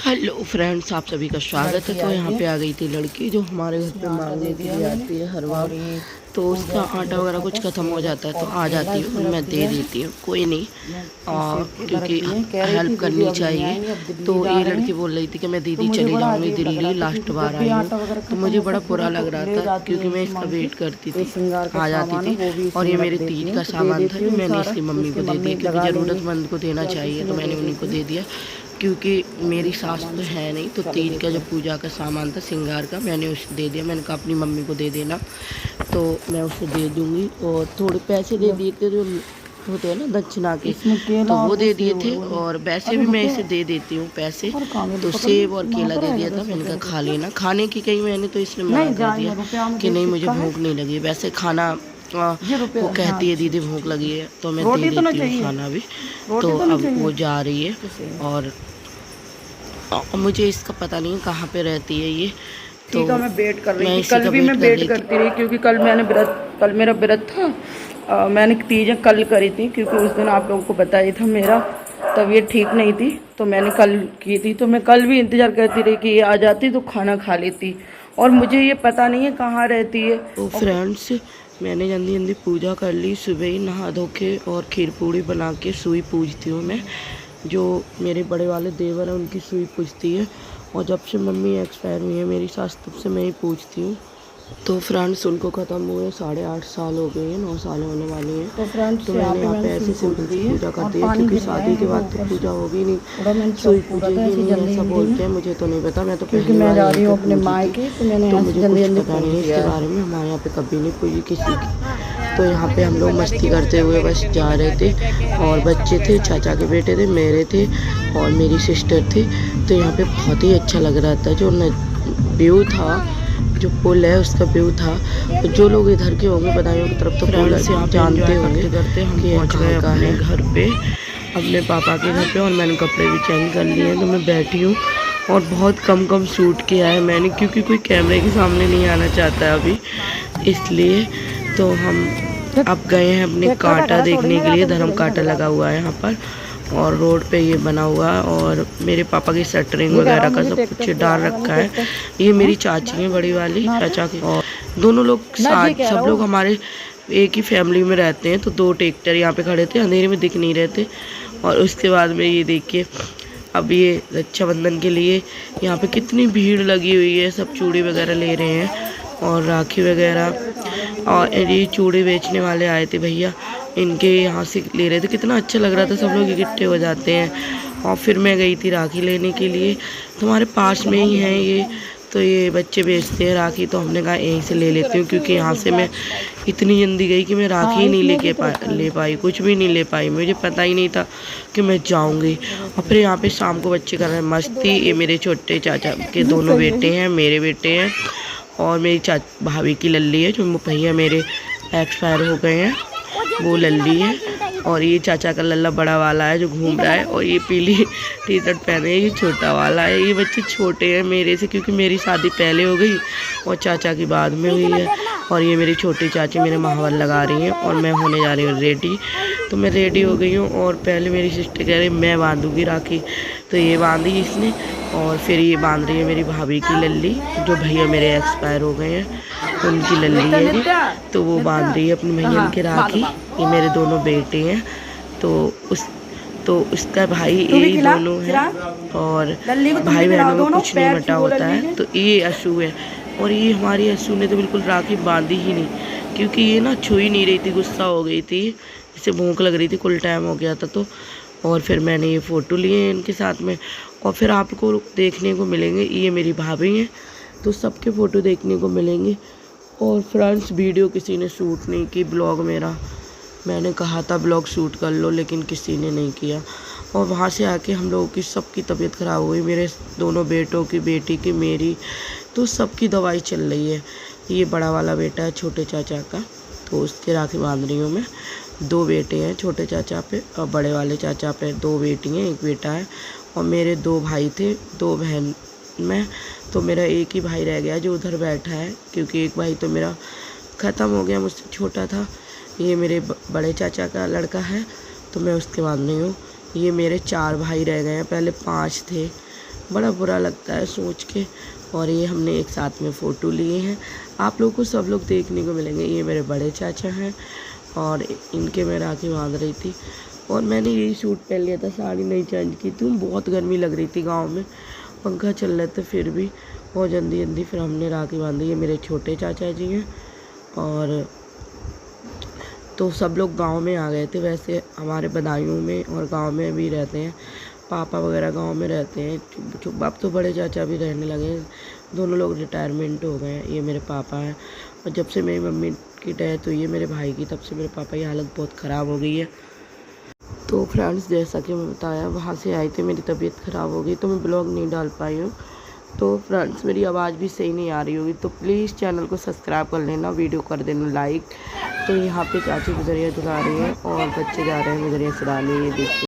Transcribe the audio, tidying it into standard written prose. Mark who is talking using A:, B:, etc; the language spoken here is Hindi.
A: हेलो फ्रेंड्स, आप सभी का स्वागत है। तो यहाँ पे आ गई थी लड़की जो हमारे घर पे मांगने के लिए आती है हर बार। तो उसका आटा वगैरह कुछ ख़त्म हो जाता है तो आ जाती है और मैं दे देती हूँ, कोई नहीं। और क्योंकि हेल्प करनी चाहिए। तो ये लड़की बोल रही थी कि मैं दीदी चली जाऊँगी दिल्ली, लास्ट बार आई हूँ। तो मुझे बड़ा बुरा लग रहा था क्योंकि मैं इसका वेट करती थी, आ जाती थी। और ये मेरे तीज का सामान था जो मैंने इसकी मम्मी को दे दिया, क्योंकि ज़रूरतमंद को देना चाहिए। तो मैंने उन्हीं को दे दिया क्योंकि मेरी सास तो है नहीं। तो तीज का जो पूजा का सामान था श्रृंगार का, मैंने उसे दे दिया। मैंने कहा अपनी मम्मी को दे देना, तो मैं उसे दे दूँगी। और थोड़े पैसे दे दिए थे जो होते हैं ना दक्षिणा के, तो वो दे दिए थे। और वैसे भी मैं इसे दे देती हूँ पैसे। तो सेब और केला दे दिया था, मैंने कहा खा लेना। खाने की कहीं मैंने तो इसने मना कर दिया कि नहीं मुझे भूख नहीं लगी। वैसे खाना वो कहती है दीदी भूख लगी है, तो मैं दे देती हूँ खाना भी। तो अब वो जा रही है और मुझे इसका पता नहीं कहाँ पे रहती है ये। तो
B: मैं वेट कर रही थी, कल भी मैं वेट करती रही क्योंकि कल मेरा व्रत था। मैंने तीजें कल करी थी क्योंकि उस दिन आप लोगों को बताया था मेरा तबीयत ठीक नहीं थी, तो मैंने कल की थी। तो मैं कल भी इंतज़ार करती रही कि ये आ जाती तो खाना खा लेती, और मुझे ये पता नहीं है कहाँ रहती है।
A: तो फ्रेंड्स, मैंने जल्दी जल्दी पूजा कर ली, सुबह ही नहा धो के और खीर पूड़ी बना के सुई पूजती हूँ मैं। जो मेरे बड़े वाले देवर हैं उनकी सुई पूजती है, और जब से मम्मी एक्सपायर हुई है मेरी सास तब से मैं ही पूजती हूँ। तो फ्रेंड्स, उनको ख़त्म हुए 8.5 साल हो गए हैं, 9 साल होने वाले हैं।
B: तो फ्रेंड्स,
A: तो मैंने यहाँ पे ऐसे सिंपल सी पूजा कर दी है क्योंकि शादी के बाद तो पूजा होगी नहीं, सुई पूजेगी नहीं, ऐसा बोलते हैं। मुझे तो नहीं पता, मैं तो
B: क्योंकि मैं जा रही हूँ अपने मायके, तो मैंने
A: मुझे कुछ पता नहीं इसके बारे में। हमारे यहाँ पे कभी नहीं पूजी किसी की। तो यहाँ पे हम लोग मस्ती करते हुए बस जा रहे थे, और बच्चे थे, चाचा के बेटे थे, मेरे थे और मेरी सिस्टर थी। तो यहाँ पे बहुत ही अच्छा लग रहा था। जो व्यू था, जो पुल है उसका व्यू था। तो जो लोग इधर के होंगे बदायूं की तरफ तो पुल से आप जानते होंगे। करते हम पहुँच गए अपने घर पे, अपने पापा के घर पे। और मैंने कपड़े भी चेंज कर लिए हैं, तो मैं बैठी हूँ। और बहुत कम शूट किया है मैंने क्योंकि कोई कैमरे के सामने नहीं आना चाहता है अभी, इसलिए। तो हम अब गए हैं अपने कांटा देखने के लिए। धर्म कांटा लगा हुआ है यहाँ पर, और रोड पे ये बना हुआ है। और मेरे पापा की शटरिंग वगैरह का सब कुछ डाल रखा है। ये मेरी चाची है बड़ी वाली चाचा की, और दोनों लोग साथ, सब लोग हमारे एक ही फैमिली में रहते हैं। तो 2 ट्रैक्टर यहाँ पे खड़े थे, अंधेरे में दिख नहीं रहे थे। और उसके बाद में ये देखिए, अब ये रक्षाबंधन के लिए यहाँ पे कितनी भीड़ लगी हुई है। सब चूड़ी वगैरह ले रहे हैं और राखी वगैरह। और ये चूड़ी बेचने वाले आए थे भैया, इनके यहाँ से ले रहे थे। कितना अच्छा लग रहा था, सब लोग इकट्ठे हो जाते हैं। और फिर मैं गई थी राखी लेने के लिए, तो हमारे पास में ही है ये। तो ये बच्चे बेचते हैं राखी, तो हमने कहा यहीं से ले लेती हूँ, क्योंकि यहाँ से मैं इतनी जल्दी गई कि मैं राखी ही नहीं ले पाई, कुछ भी नहीं ले पाई। मुझे पता ही नहीं था कि मैं जाऊँगी। और फिर यहाँ पे शाम को बच्चे कर रहे हैं मस्ती। ये मेरे छोटे चाचा के दोनों बेटे हैं, मेरे बेटे हैं, और मेरी भाभी की लल्ली है। जो भैया मेरे एक्सपायर हो गए हैं वो लल्ली है। और ये चाचा का लल्ला बड़ा वाला है जो घूम रहा है, और ये पीली टी शर्ट पहने है, ये छोटा वाला है। ये बच्चे छोटे हैं मेरे से, क्योंकि मेरी शादी पहले हो गई और चाचा की बाद में हुई है। और ये मेरी छोटी चाची मेरे महावर लगा रही हैं, और मैं होने जा रही हूँ रेडी। तो मैं रेडी हो गई हूँ, और पहले मेरी सिस्टर कह रही मैं बांधूँगी राखी, तो ये बांधी इसने। और फिर ये बांध रही है मेरी भाभी की लल्ली, जो भैया मेरे एक्सपायर हो गए हैं उनकी लल्ली है। तो वो बांध रही है अपने भैया की राखी। ये मेरे दोनों बेटे हैं। तो उसका भाई ये दोनों है, और भाई बहनों में कुछ नहीं बटा होता है। तो ये अशु है, और ये हमारी अशु ने तो बिल्कुल राखी बांधी ही नहीं, क्योंकि ये ना छू ही नहीं रही थी, गुस्सा हो गई थी, इसे भूख लग रही थी, कुल टाइम हो गया था। तो और फिर मैंने ये फ़ोटो लिए इनके साथ में, और फिर आपको देखने को मिलेंगे। ये मेरी भाभी हैं, तो सबके फ़ोटो देखने को मिलेंगे। और फ्रेंड्स, वीडियो किसी ने शूट नहीं की, ब्लॉग मेरा, मैंने कहा था ब्लॉग शूट कर लो, लेकिन किसी ने नहीं किया। और वहाँ से आके हम लोगों की सबकी तबीयत ख़राब हुई, मेरे दोनों बेटों की, बेटी की, मेरी। तो सबकी दवाई चल रही है। ये बड़ा वाला बेटा है छोटे चाचा का, तो उसके राखी बांध रही हूँ मैं। 2 बेटे हैं छोटे चाचा पे, और बड़े वाले चाचा पे 2 बेटी हैं, 1 बेटा है। और मेरे 2 भाई थे, 2 बहन में। तो मेरा एक ही भाई रह गया जो उधर बैठा है, क्योंकि एक भाई तो मेरा ख़त्म हो गया, मुझसे छोटा था। ये मेरे बड़े चाचा का लड़का है, तो मैं उसके बांध रही हूँ। ये मेरे 4 भाई रह गए हैं, पहले 5 थे, बड़ा बुरा लगता है सोच के। और ये हमने एक साथ में फ़ोटो लिए हैं, आप लोगों को सब लोग देखने को मिलेंगे। ये मेरे बड़े चाचा हैं और इनके मैं राखी बांध रही थी और मैंने यही सूट पहन लिया था, साड़ी नहीं चेंज की थी। बहुत गर्मी लग रही थी गांव में, पंखा चल रहे थे फिर भी बहुत जल्दी फिर हमने राखी बांधी। ये मेरे छोटे चाचा जी हैं और तो सब लोग गांव में आ गए थे। वैसे हमारे बदायूं में और गांव में भी रहते हैं, पापा वगैरह गांव में रहते हैं। अब तो बड़े चाचा भी रहने लगे हैं, दोनों लोग रिटायरमेंट हो गए हैं। ये मेरे पापा हैं और जब से मेरी मम्मी की डेथ हुई है मेरे भाई की, तब से मेरे पापा की हालत बहुत ख़राब हो गई है। तो फ्रेंड्स, जैसा कि मैं बताया, वहाँ से आई थी, मेरी तबीयत ख़राब हो गई तो मैं ब्लॉग नहीं डाल पाई हूँ। तो फ्रेंड्स, मेरी आवाज़ भी सही नहीं आ रही होगी तो प्लीज़ चैनल को सब्सक्राइब कर लेना, वीडियो कर देना लाइक। तो यहाँ पे चाची गुजरिया चला रही है और बच्चे जा रहे हैं गुजरिया चलाने, ये देखिए।